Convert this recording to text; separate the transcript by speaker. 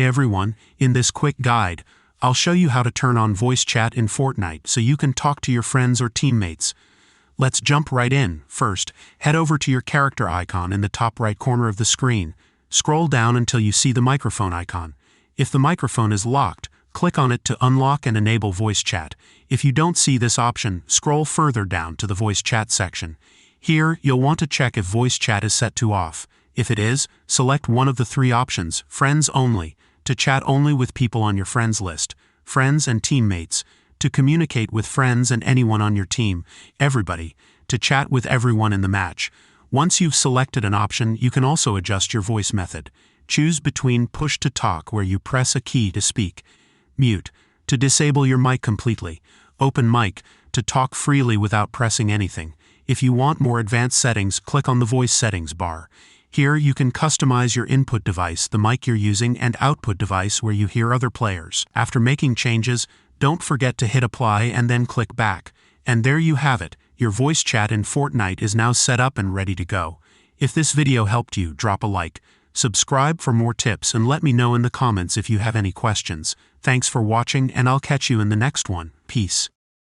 Speaker 1: Hey everyone, in this quick guide, I'll show you how to turn on voice chat in Fortnite so you can talk to your friends or teammates. Let's jump right in. First, head over to your character icon in the top right corner of the screen. Scroll down until you see the microphone icon. If the microphone is locked, click on it to unlock and enable voice chat. If you don't see this option, scroll further down to the voice chat section. Here, you'll want to check if voice chat is set to off. If it is, select one of the three options, Friends Only, to chat only with people on your friends list, Friends and Teammates, to communicate with friends and anyone on your team, Everybody, to chat with everyone in the match. Once you've selected an option, you can also adjust your voice method. Choose between Push to Talk, where you press a key to speak, Mute, to disable your mic completely, Open Mic, to talk freely without pressing anything. If you want more advanced settings, click on the Voice Settings bar. Here you can customize your input device, the mic you're using, and output device where you hear other players. After making changes, don't forget to hit apply and then click back. And there you have it, your voice chat in Fortnite is now set up and ready to go. If this video helped you, drop a like, subscribe for more tips, and let me know in the comments if you have any questions. Thanks for watching, and I'll catch you in the next one. Peace.